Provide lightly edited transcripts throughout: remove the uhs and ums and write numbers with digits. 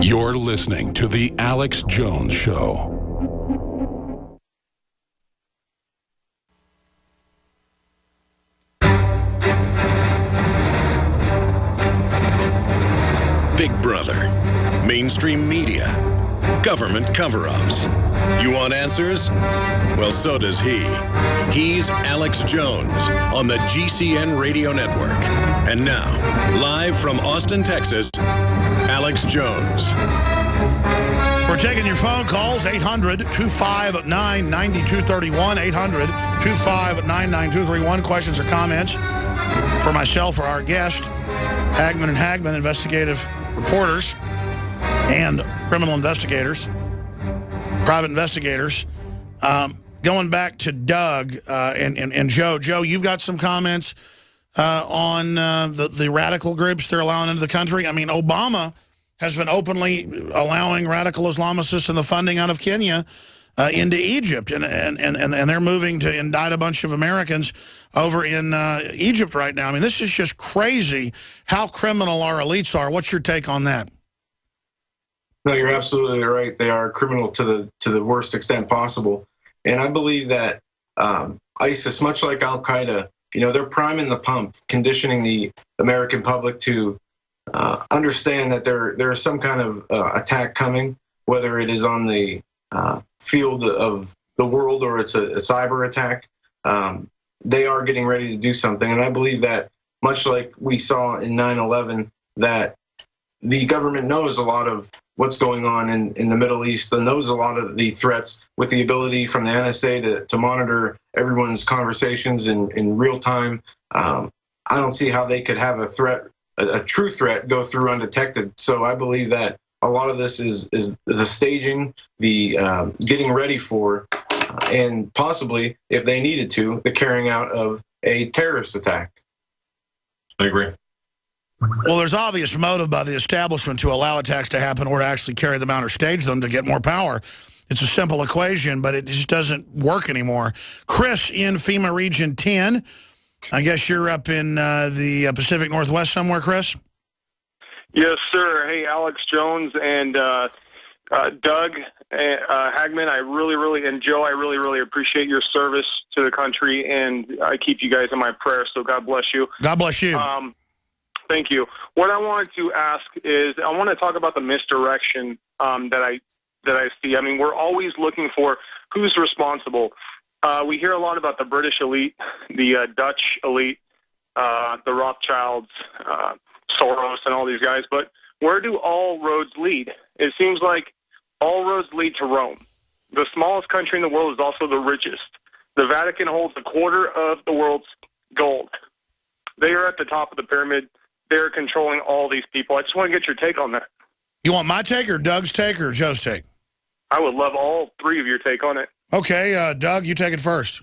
You're listening to The Alex Jones Show. Big Brother, mainstream media, government cover-ups. You want answers? Well, so does he. He's Alex Jones on the GCN Radio Network. And now, live from Austin, Texas, Alex Jones. We're taking your phone calls, 800-259-9231, 800-259-9231. Questions or comments for myself or our guest, Hagman and Hagman, investigative reporters and criminal investigators, private investigators. Going back to Doug and Joe. Joe, you've got some comments on the radical groups they're allowing into the country. I mean, Obama has been openly allowing radical Islamicists and the funding out of Kenya into Egypt, and they're moving to indict a bunch of Americans over in Egypt right now. I mean, this is just crazy how criminal our elites are. What's your take on that? No, you're absolutely right. They are criminal to the worst extent possible. And I believe that ISIS, much like Al-Qaeda, they're priming the pump, conditioning the American public to understand that there is some kind of attack coming, whether it is on the field of the world or it's a cyber attack. They are getting ready to do something. And I believe that, much like we saw in 9/11, that the government knows a lot of what's going on in the Middle East and knows a lot of the threats, with the ability from the NSA to monitor everyone's conversations in real time. I don't see how they could have a true threat go through undetected. So I believe that a lot of this is the staging, the getting ready for, and possibly, if they needed to, the carrying out of a terrorist attack. I agree. Well, there's obvious motive by the establishment to allow attacks to happen or to actually carry them out or stage them to get more power. It's a simple equation, but it just doesn't work anymore. Chris in FEMA Region 10. I guess you're up in the Pacific Northwest somewhere, Chris? Yes, sir. Hey, Alex Jones and Doug Hagman, I really, and Joe, I really appreciate your service to the country, and I keep you guys in my prayers, so God bless you. God bless you. Thank you. What I wanted to ask is, I want to talk about the misdirection that I see. I mean, we're always looking for who's responsible. We hear a lot about the British elite, the Dutch elite, the Rothschilds, Soros, and all these guys. But where do all roads lead? It seems like all roads lead to Rome. The smallest country in the world is also the richest. The Vatican holds a quarter of the world's gold. They are at the top of the pyramid. They're controlling all these people. I just want to get your take on that. You want my take or Doug's take or Joe's take? I would love all three of your take on it. Okay, Doug, you take it first.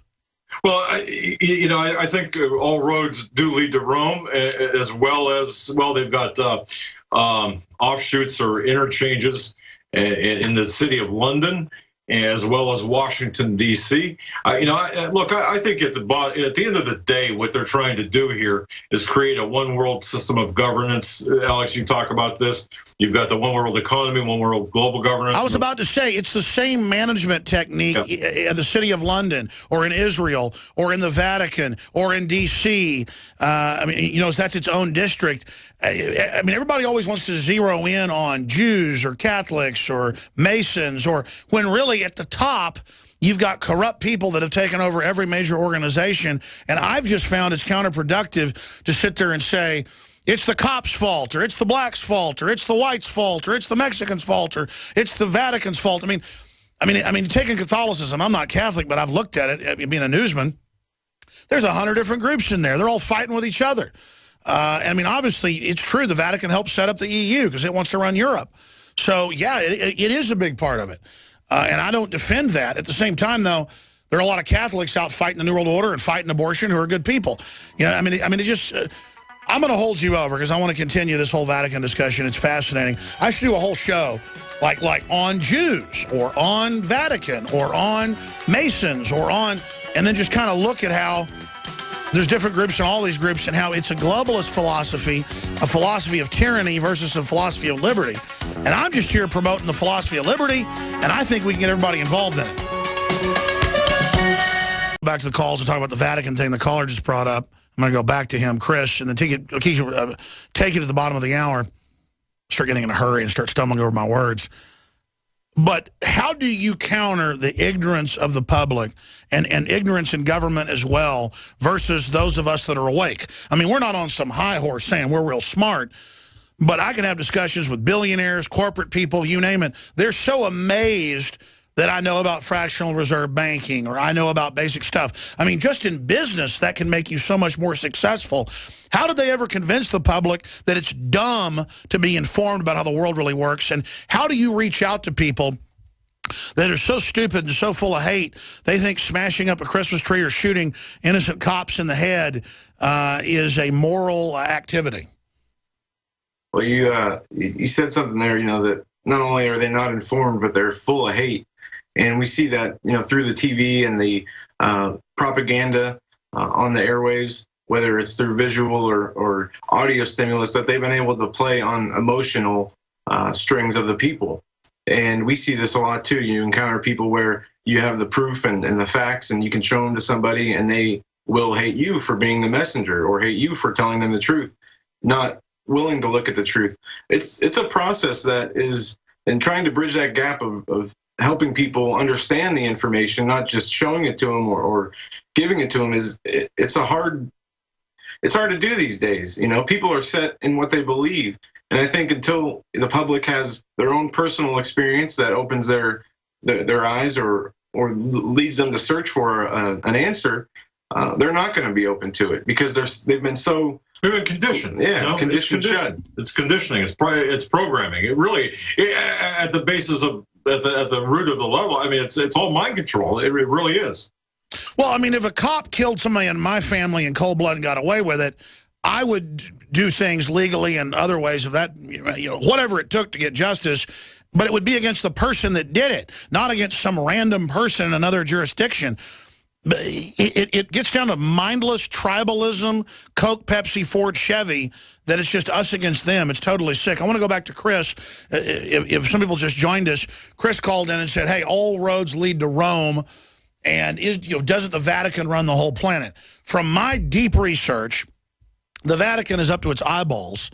Well, I think all roads do lead to Rome, as well, they've got offshoots or interchanges in the city of London, as well as Washington, D.C. I think at the end of the day, what they're trying to do here is create a one world system of governance. Alex, you talk about this. You've got the one world economy, one world global governance. I was about to say, it's the same management technique in the city of London or in Israel or in the Vatican or in D.C. That's its own district. I mean, everybody always wants to zero in on Jews or Catholics or Masons, or when really at the top, you've got corrupt people that have taken over every major organization. And I've just found it's counterproductive to sit there and say, it's the cops' fault, or it's the blacks' fault, or it's the whites' fault, or it's the Mexicans' fault, or it's the Vatican's fault. I mean, taking Catholicism, I'm not Catholic, but I've looked at it, being a newsman. There's 100 different groups in there. They're all fighting with each other. Obviously, it's true. The Vatican helped set up the EU because it wants to run Europe. So, yeah, it is a big part of it. And I don't defend that. At the same time, though, there are a lot of Catholics out fighting the New World Order and fighting abortion who are good people. I'm going to hold you over because I want to continue this whole Vatican discussion. It's fascinating. I should do a whole show like on Jews or on Vatican or on Masons or on, and then just kind of look at how There's different groups in all these groups, and how it's a globalist philosophy, a philosophy of tyranny versus a philosophy of liberty. And I'm just here promoting the philosophy of liberty, and I think we can get everybody involved in it. Back to the calls and talk about the Vatican thing the caller just brought up. I'm going to go back to him, Chris, and then take it to the bottom of the hour. Start getting in a hurry and start stumbling over my words. But how do you counter the ignorance of the public and ignorance in government as well versus those of us that are awake? I mean, we're not on some high horse saying we're real smart, but I can have discussions with billionaires, corporate people, you name it. They're so amazed that I know about fractional reserve banking or I know about basic stuff. I mean, just in business, that can make you so much more successful. How did they ever convince the public that it's dumb to be informed about how the world really works? And how do you reach out to people that are so stupid and so full of hate, they think smashing up a Christmas tree or shooting innocent cops in the head is a moral activity? Well, you said something there, that not only are they not informed, but they're full of hate. And we see that, through the TV and the propaganda on the airwaves, whether it's through visual or audio stimulus that they've been able to play on emotional strings of the people. And we see this a lot too. You encounter people where you have the proof and the facts, and you can show them to somebody and they will hate you for being the messenger or hate you for telling them the truth, not willing to look at the truth. It's a process that is, and trying to bridge that gap of helping people understand the information, not just showing it to them or giving it to them, it's hard to do these days. People are set in what they believe. And I think until the public has their own personal experience that opens their eyes or leads them to search for an answer, they're not going to be open to it because they've been conditioned. Yeah, conditioned. It's conditioning. It's programming. It really, at the basis of at the root of the level. I mean, it's all mind control. It really is. Well, I mean, if a cop killed somebody in my family in cold blood and got away with it, I would do things legally and other ways of that, whatever it took to get justice. But it would be against the person that did it, not against some random person in another jurisdiction. It gets down to mindless tribalism, Coke, Pepsi, Ford, Chevy, that it's just us against them. It's totally sick. I want to go back to Chris. If some people just joined us, Chris called in and said, hey, all roads lead to Rome. And doesn't the Vatican run the whole planet? From my deep research, the Vatican is up to its eyeballs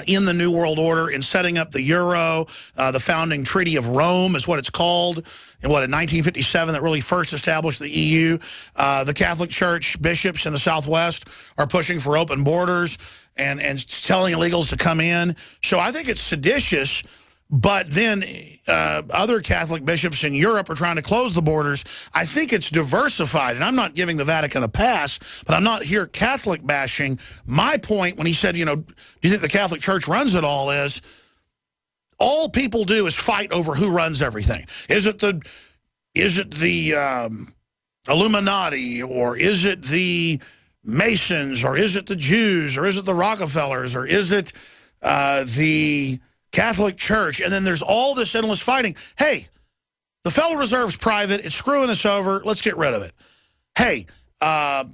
in the New World Order, in setting up the Euro. The founding Treaty of Rome is what it's called. In 1957, that really first established the EU. The Catholic Church bishops in the Southwest are pushing for open borders and telling illegals to come in. So I think it's seditious. But then other Catholic bishops in Europe are trying to close the borders. I think it's diversified, and I'm not giving the Vatican a pass, but I'm not here Catholic bashing. My point when he said, do you think the Catholic Church runs it all is, all people do is fight over who runs everything. Is it the Illuminati, or is it the Masons, or is it the Jews, or is it the Rockefellers, or is it the Catholic Church? And then there's all this endless fighting. Hey, the Federal Reserve's private. It's screwing us over. Let's get rid of it. Hey, I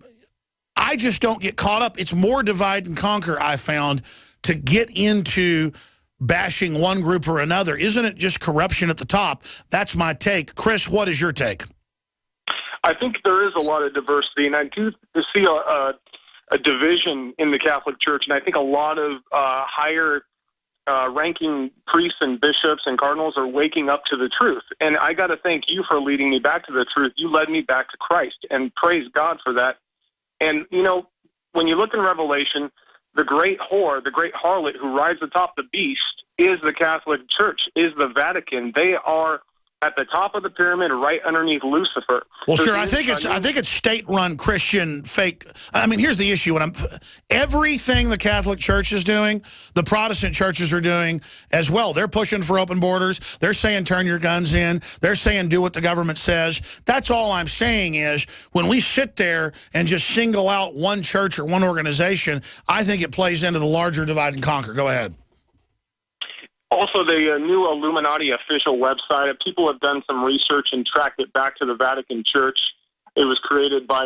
just don't get caught up. It's more divide and conquer, I found, to get into bashing one group or another. Isn't it just corruption at the top? That's my take. Chris, what is your take? I think there is a lot of diversity, and I do see a division in the Catholic Church, and I think a lot of higher ranking priests and bishops and cardinals are waking up to the truth. And I got to thank you for leading me back to the truth. You led me back to Christ, and praise God for that. And, when you look in Revelation, the great whore, the great harlot who rides atop the beast is the Catholic Church, is the Vatican. They are at the top of the pyramid, right underneath Lucifer. Well, sure. I think it's state-run Christian fake. I mean, here's the issue: everything the Catholic Church is doing, the Protestant churches are doing as well. They're pushing for open borders. They're saying turn your guns in. They're saying do what the government says. That's all I'm saying is when we sit there and just single out one church or one organization, I think it plays into the larger divide and conquer. Go ahead. Also, the new Illuminati official website, people have done some research and tracked it back to the Vatican Church. It was created by